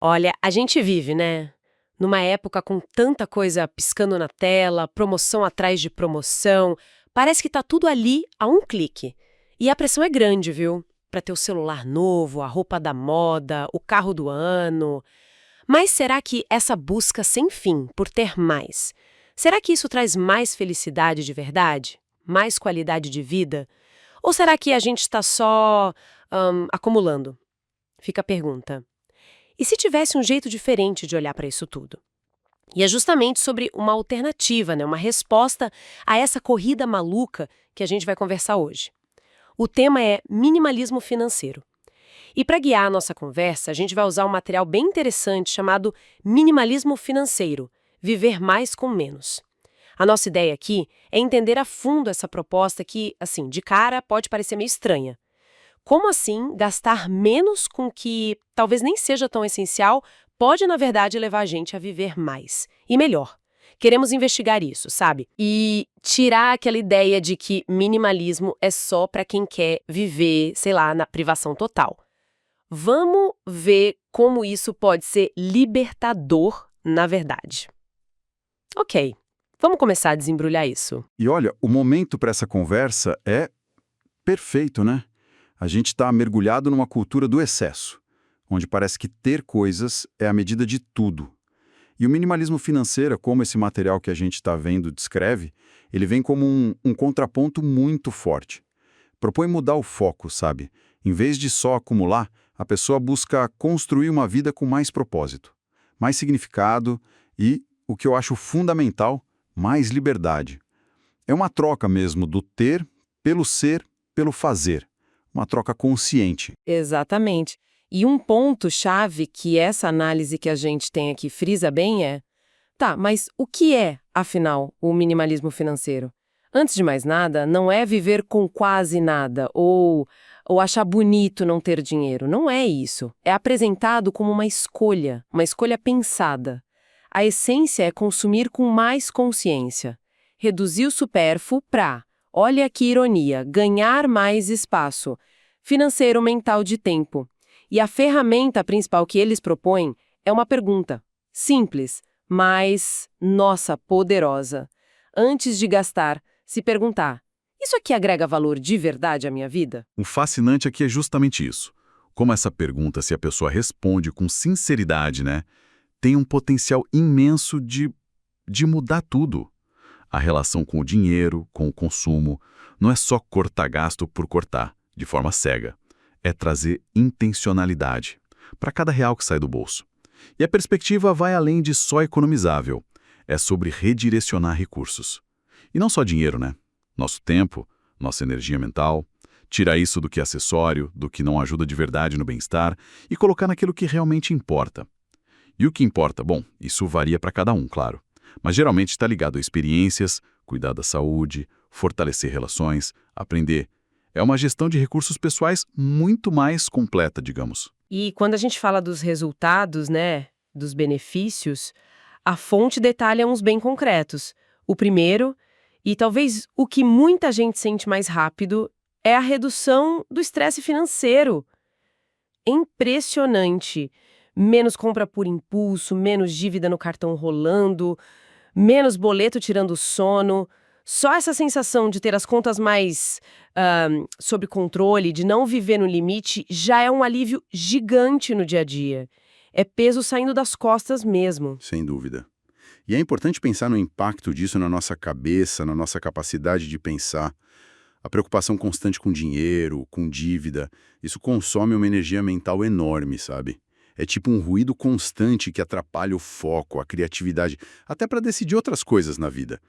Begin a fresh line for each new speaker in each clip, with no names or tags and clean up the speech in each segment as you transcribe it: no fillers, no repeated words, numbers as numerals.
Olha, a gente vive, né? Numa época com tanta coisa piscando na tela, promoção atrás de promoção. Parece que tá tudo ali a um clique. E a pressão é grande, viu? Pra ter o celular novo, a roupa da moda, o carro do ano. Mas será que essa busca sem fim por ter mais, será que isso traz mais felicidade de verdade? Mais qualidade de vida? Ou será que a gente está só acumulando? Fica a pergunta. E se tivesse um jeito diferente de olhar para isso tudo? E é justamente sobre uma alternativa, né? Uma resposta a essa corrida maluca que a gente vai conversar hoje. O tema é minimalismo financeiro. E para guiar a nossa conversa, a gente vai usar um material bem interessante chamado Minimalismo Financeiro, Viver Mais com Menos. A nossa ideia aqui é entender a fundo essa proposta que, assim, de cara pode parecer meio estranha. Como assim gastar menos com o que talvez nem seja tão essencial pode, na verdade, levar a gente a viver mais e melhor? Queremos investigar isso, sabe? E tirar aquela ideia de que minimalismo é só para quem quer viver, sei lá, na privação total. Vamos ver como isso pode ser libertador, na verdade. Ok, vamos começar a desembrulhar isso.
E olha, o momento para essa conversa é perfeito, né? A gente está mergulhado numa cultura do excesso, onde parece que ter coisas é a medida de tudo. E o minimalismo financeiro, como esse material que a gente está vendo descreve, ele vem como um contraponto muito forte. Propõe mudar o foco, sabe? Em vez de só acumular, a pessoa busca construir uma vida com mais propósito, mais significado e, o que eu acho fundamental, mais liberdade. É uma troca mesmo do ter pelo ser, pelo fazer. Uma troca consciente.
Exatamente. E um ponto-chave que essa análise que a gente tem aqui frisa bem é: tá, mas o que é, afinal, o minimalismo financeiro? Antes de mais nada, não é viver com quase nada ou achar bonito não ter dinheiro. Não é isso. É apresentado como uma escolha pensada. A essência é consumir com mais consciência. Reduzir o supérfluo para, olha que ironia, ganhar mais espaço financeiro mental de tempo. E a ferramenta principal que eles propõem é uma pergunta. Simples, mas, nossa, poderosa. Antes de gastar, se perguntar: isso aqui agrega valor de verdade à minha vida?
O fascinante aqui é justamente isso. Como essa pergunta, se a pessoa responde com sinceridade, né, tem um potencial imenso de mudar tudo. A relação com o dinheiro, com o consumo, não é só cortar gasto por cortar, de forma cega. É trazer intencionalidade para cada real que sai do bolso. E a perspectiva vai além de só economizável. É sobre redirecionar recursos. E não só dinheiro, né? Nosso tempo, nossa energia mental, tirar isso do que é acessório, do que não ajuda de verdade no bem-estar e colocar naquilo que realmente importa. E o que importa? Bom, isso varia para cada um, claro. Mas geralmente está ligado a experiências, cuidar da saúde, fortalecer relações, aprender. É uma gestão de recursos pessoais muito mais completa, digamos.
E quando a gente fala dos resultados, né, dos benefícios, a fonte detalha uns bem concretos. O primeiro, e talvez o que muita gente sente mais rápido, é a redução do estresse financeiro. É impressionante. Menos compra por impulso, menos dívida no cartão rolando, menos boleto tirando o sono. Só essa sensação de ter as contas mais sob controle, de não viver no limite, já é um alívio gigante no dia a dia. É peso saindo das costas mesmo.
Sem dúvida. E é importante pensar no impacto disso na nossa cabeça, na nossa capacidade de pensar. A preocupação constante com dinheiro, com dívida, isso consome uma energia mental enorme, sabe? É tipo um ruído constante que atrapalha o foco, a criatividade, até para decidir outras coisas na vida.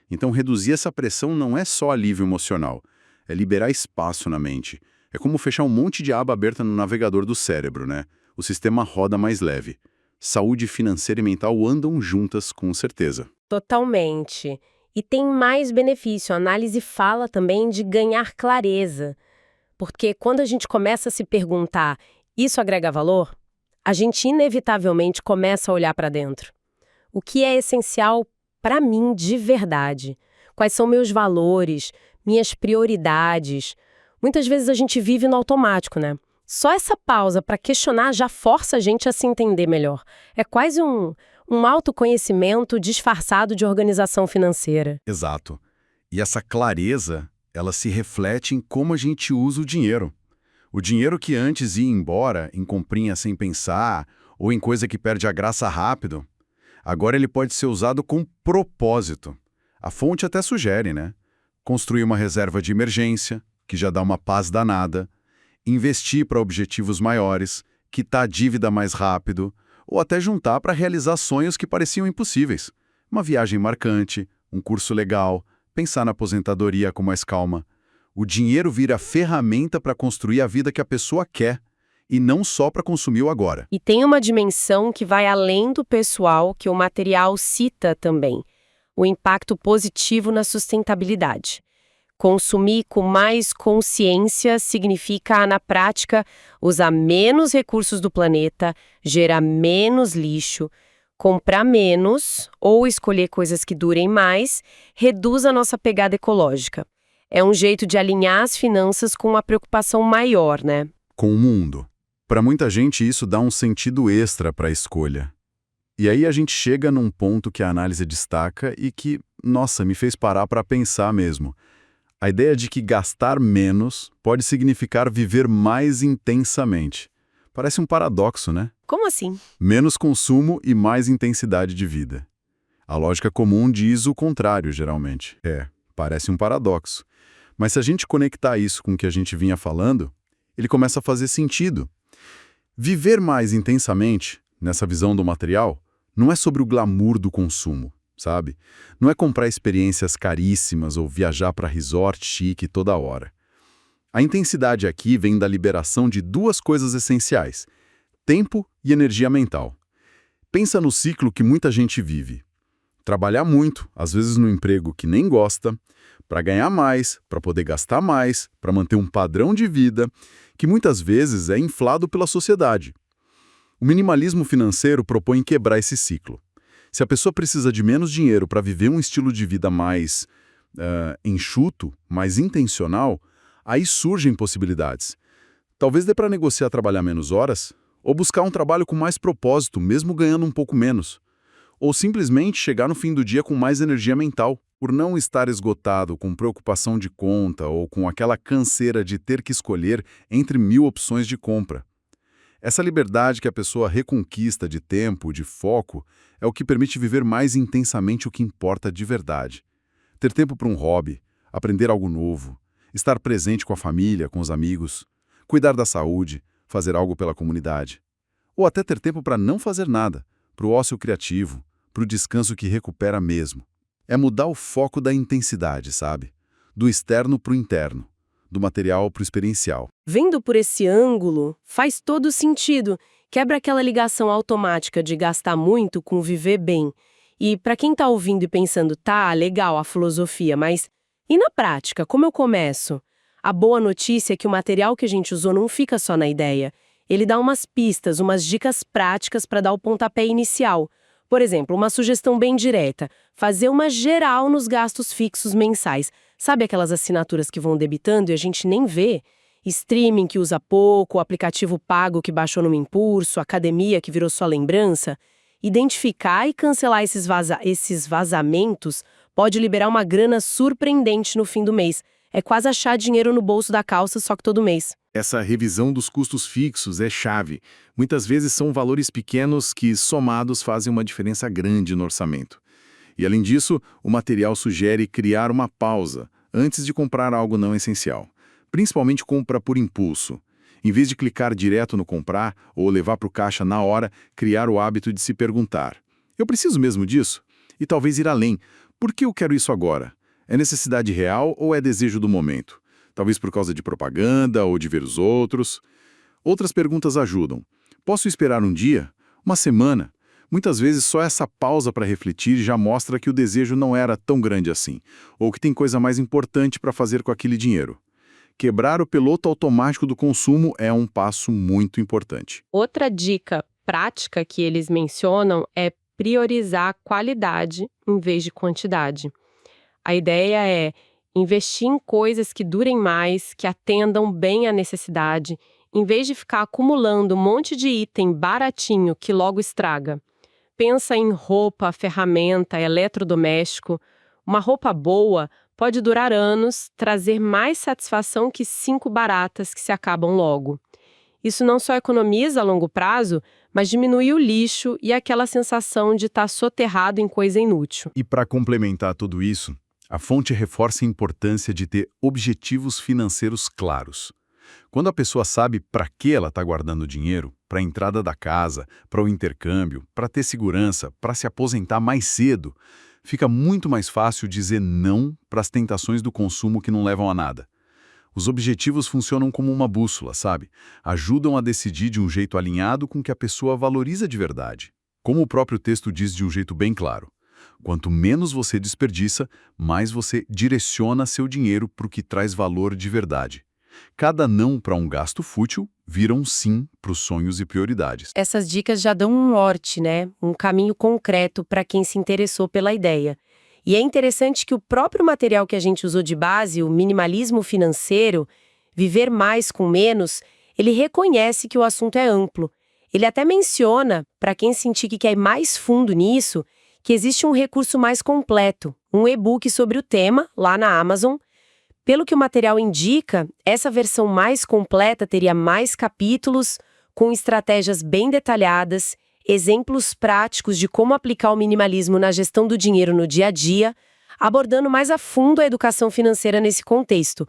Então, reduzir essa pressão não é só alívio emocional, é liberar espaço na mente. É como fechar um monte de aba aberta no navegador do cérebro, né? O sistema roda mais leve. Saúde financeira e mental andam juntas, com certeza.
Totalmente. E tem mais benefício. A análise fala também de ganhar clareza. Porque quando a gente começa a se perguntar, isso agrega valor? A gente inevitavelmente começa a olhar para dentro. O que é essencial para mim de verdade? Quais são meus valores, minhas prioridades? Muitas vezes a gente vive no automático, né? Só essa pausa para questionar já força a gente a se entender melhor. É quase um autoconhecimento disfarçado de organização financeira.
Exato. E essa clareza, ela se reflete em como a gente usa o dinheiro. O dinheiro que antes ia embora em comprinha sem pensar ou em coisa que perde a graça rápido, agora ele pode ser usado com propósito. A fonte até sugere, né? Construir uma reserva de emergência, que já dá uma paz danada, investir para objetivos maiores, quitar a dívida mais rápido, ou até juntar para realizar sonhos que pareciam impossíveis. Uma viagem marcante, um curso legal, pensar na aposentadoria com mais calma. O dinheiro vira ferramenta para construir a vida que a pessoa quer, e não só para consumir o agora.
E tem uma dimensão que vai além do pessoal que o material cita também: o impacto positivo na sustentabilidade. Consumir com mais consciência significa, na prática, usar menos recursos do planeta, gerar menos lixo, comprar menos ou escolher coisas que durem mais, reduz a nossa pegada ecológica. É um jeito de alinhar as finanças com uma preocupação maior, né?
Com o mundo. Para muita gente, isso dá um sentido extra para a escolha. E aí a gente chega num ponto que a análise destaca e que, nossa, me fez parar para pensar mesmo. A ideia de que gastar menos pode significar viver mais intensamente. Parece um paradoxo, né?
Como assim?
Menos consumo e mais intensidade de vida. A lógica comum diz o contrário, geralmente. Parece um paradoxo. Mas se a gente conectar isso com o que a gente vinha falando, ele começa a fazer sentido. Viver mais intensamente, nessa visão do material, não é sobre o glamour do consumo, sabe? Não é comprar experiências caríssimas ou viajar para resort chique toda hora. A intensidade aqui vem da liberação de duas coisas essenciais: tempo e energia mental. Pensa no ciclo que muita gente vive. Trabalhar muito, às vezes no emprego que nem gosta, para ganhar mais, para poder gastar mais, para manter um padrão de vida que muitas vezes é inflado pela sociedade. O minimalismo financeiro propõe quebrar esse ciclo. Se a pessoa precisa de menos dinheiro para viver um estilo de vida mais enxuto, mais intencional, aí surgem possibilidades. Talvez dê para negociar trabalhar menos horas, ou buscar um trabalho com mais propósito, mesmo ganhando um pouco menos. Ou simplesmente chegar no fim do dia com mais energia mental, por não estar esgotado com preocupação de conta ou com aquela canseira de ter que escolher entre 1000 opções de compra. Essa liberdade que a pessoa reconquista de tempo, de foco, é o que permite viver mais intensamente o que importa de verdade. Ter tempo para um hobby, aprender algo novo, estar presente com a família, com os amigos, cuidar da saúde, fazer algo pela comunidade. Ou até ter tempo para não fazer nada, para o ócio criativo, para o descanso que recupera mesmo. É mudar o foco da intensidade, sabe? Do externo para o interno, do material para o experiencial.
Vendo por esse ângulo, faz todo sentido. Quebra aquela ligação automática de gastar muito com viver bem. E para quem tá ouvindo e pensando, tá, legal a filosofia, mas e na prática, como eu começo? A boa notícia é que o material que a gente usou não fica só na ideia. Ele dá umas pistas, umas dicas práticas para dar o pontapé inicial. Por exemplo, uma sugestão bem direta: fazer uma geral nos gastos fixos mensais. Sabe aquelas assinaturas que vão debitando e a gente nem vê? Streaming que usa pouco, aplicativo pago que baixou no impulso, academia que virou só lembrança. Identificar e cancelar esses vazamentos pode liberar uma grana surpreendente no fim do mês. É quase achar dinheiro no bolso da calça, só que todo mês.
Essa revisão dos custos fixos é chave. Muitas vezes são valores pequenos que, somados, fazem uma diferença grande no orçamento. E, além disso, o material sugere criar uma pausa antes de comprar algo não essencial. Principalmente compra por impulso. Em vez de clicar direto no comprar ou levar para o caixa na hora, criar o hábito de se perguntar: eu preciso mesmo disso? E talvez ir além: por que eu quero isso agora? É necessidade real ou é desejo do momento? Talvez por causa de propaganda ou de ver os outros. Outras perguntas ajudam. Posso esperar um dia? Uma semana? Muitas vezes só essa pausa para refletir já mostra que o desejo não era tão grande assim, ou que tem coisa mais importante para fazer com aquele dinheiro. Quebrar o piloto automático do consumo é um passo muito importante.
Outra dica prática que eles mencionam é priorizar qualidade em vez de quantidade. A ideia é investir em coisas que durem mais, que atendam bem à necessidade, em vez de ficar acumulando um monte de item baratinho que logo estraga. Pensa em roupa, ferramenta, eletrodoméstico. Uma roupa boa pode durar anos, trazer mais satisfação que 5 baratas que se acabam logo. Isso não só economiza a longo prazo, mas diminui o lixo e aquela sensação de estar soterrado em coisa inútil.
E para complementar tudo isso, a fonte reforça a importância de ter objetivos financeiros claros. Quando a pessoa sabe para que ela está guardando dinheiro, para a entrada da casa, para o intercâmbio, para ter segurança, para se aposentar mais cedo, fica muito mais fácil dizer não para as tentações do consumo que não levam a nada. Os objetivos funcionam como uma bússola, sabe? Ajudam a decidir de um jeito alinhado com o que a pessoa valoriza de verdade. Como o próprio texto diz de um jeito bem claro, quanto menos você desperdiça, mais você direciona seu dinheiro para o que traz valor de verdade. Cada não para um gasto fútil vira um sim para os sonhos e prioridades.
Essas dicas já dão um norte, né? Um caminho concreto para quem se interessou pela ideia. E é interessante que o próprio material que a gente usou de base, o minimalismo financeiro, viver mais com menos, ele reconhece que o assunto é amplo. Ele até menciona, para quem sentir que quer ir mais fundo nisso, que existe um recurso mais completo, um e-book sobre o tema, lá na Amazon. Pelo que o material indica, essa versão mais completa teria mais capítulos, com estratégias bem detalhadas, exemplos práticos de como aplicar o minimalismo na gestão do dinheiro no dia a dia, abordando mais a fundo a educação financeira nesse contexto.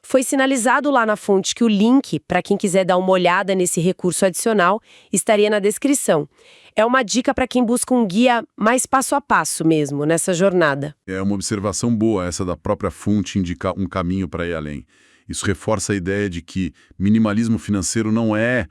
Foi sinalizado lá na fonte que o link, para quem quiser dar uma olhada nesse recurso adicional, estaria na descrição. É uma dica para quem busca um guia mais passo a passo mesmo, nessa jornada.
É uma observação boa essa da própria fonte indicar um caminho para ir além. Isso reforça a ideia de que minimalismo financeiro não é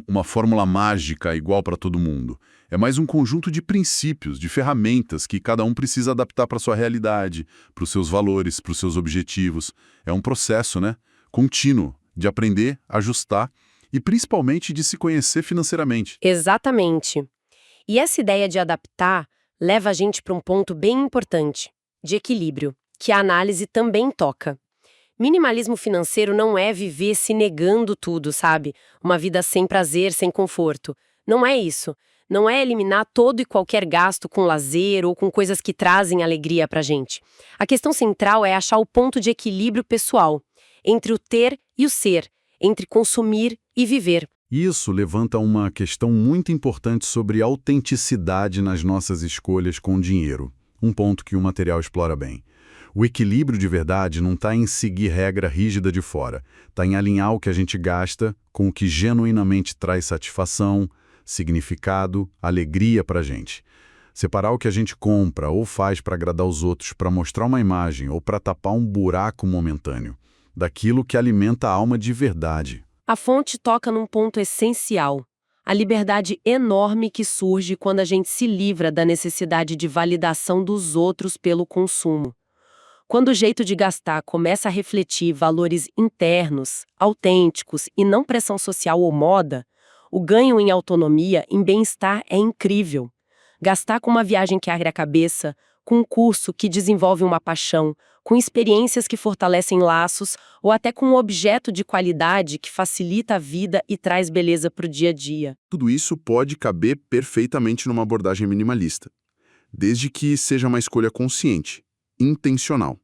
uma fórmula mágica igual para todo mundo. É mais um conjunto de princípios, de ferramentas que cada um precisa adaptar para a sua realidade, para os seus valores, para os seus objetivos. É um processo, né? Contínuo, de aprender, ajustar e principalmente de se conhecer financeiramente.
Exatamente. E essa ideia de adaptar leva a gente para um ponto bem importante, de equilíbrio, que a análise também toca. Minimalismo financeiro não é viver se negando tudo, sabe? Uma vida sem prazer, sem conforto. Não é isso. Não é eliminar todo e qualquer gasto com lazer ou com coisas que trazem alegria pra gente. A questão central é achar o ponto de equilíbrio pessoal, entre o ter e o ser, entre consumir e viver.
Isso levanta uma questão muito importante sobre autenticidade nas nossas escolhas com dinheiro. Um ponto que o material explora bem. O equilíbrio de verdade não está em seguir regra rígida de fora, está em alinhar o que a gente gasta com o que genuinamente traz satisfação, significado, alegria para a gente. Separar o que a gente compra ou faz para agradar os outros, para mostrar uma imagem ou para tapar um buraco momentâneo, daquilo que alimenta a alma de verdade.
A fonte toca num ponto essencial. A liberdade enorme que surge quando a gente se livra da necessidade de validação dos outros pelo consumo. Quando o jeito de gastar começa a refletir valores internos, autênticos e não pressão social ou moda, o ganho em autonomia, em bem-estar é incrível. Gastar com uma viagem que abre a cabeça, com um curso que desenvolve uma paixão, com experiências que fortalecem laços ou até com um objeto de qualidade que facilita a vida e traz beleza para o dia a dia.
Tudo isso pode caber perfeitamente numa abordagem minimalista, desde que seja uma escolha consciente, intencional,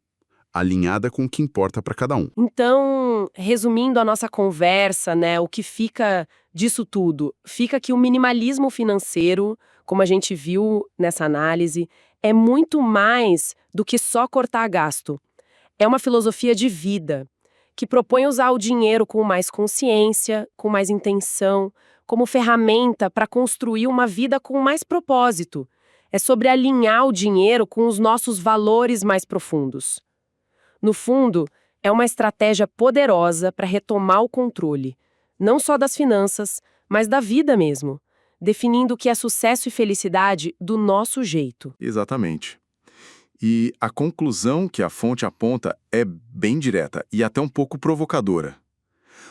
alinhada com o que importa para cada um.
Então, resumindo a nossa conversa, né, o que fica disso tudo? Fica que o minimalismo financeiro, como a gente viu nessa análise, é muito mais do que só cortar gasto. É uma filosofia de vida, que propõe usar o dinheiro com mais consciência, com mais intenção, como ferramenta para construir uma vida com mais propósito. É sobre alinhar o dinheiro com os nossos valores mais profundos. No fundo, é uma estratégia poderosa para retomar o controle, não só das finanças, mas da vida mesmo, definindo o que é sucesso e felicidade do nosso jeito.
Exatamente. E a conclusão que a fonte aponta é bem direta e até um pouco provocadora.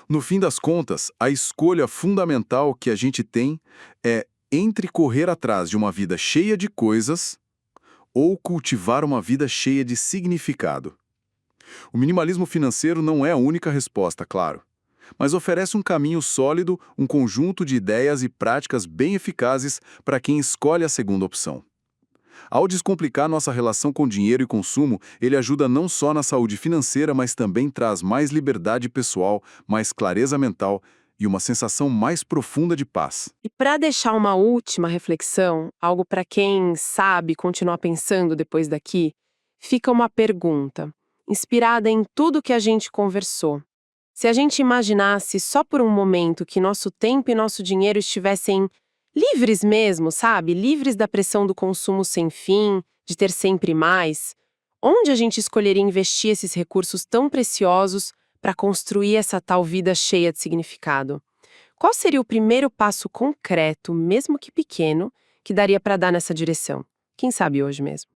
No fim das contas, a escolha fundamental que a gente tem é entre correr atrás de uma vida cheia de coisas ou cultivar uma vida cheia de significado. O minimalismo financeiro não é a única resposta, claro.
mas oferece um caminho sólido, um conjunto de ideias e práticas bem eficazes para quem escolhe a segunda opção. Ao descomplicar nossa relação com dinheiro e consumo, ele ajuda não só na saúde financeira, mas também traz mais liberdade pessoal, mais clareza mental e uma sensação mais profunda de paz.
E para deixar uma última reflexão, algo para quem sabe continuar pensando depois daqui, fica uma pergunta, inspirada em tudo que a gente conversou. Se a gente imaginasse só por um momento que nosso tempo e nosso dinheiro estivessem livres mesmo, sabe? Livres da pressão do consumo sem fim, de ter sempre mais, onde a gente escolheria investir esses recursos tão preciosos para construir essa tal vida cheia de significado? Qual seria o primeiro passo concreto, mesmo que pequeno, que daria para dar nessa direção? Quem sabe hoje mesmo?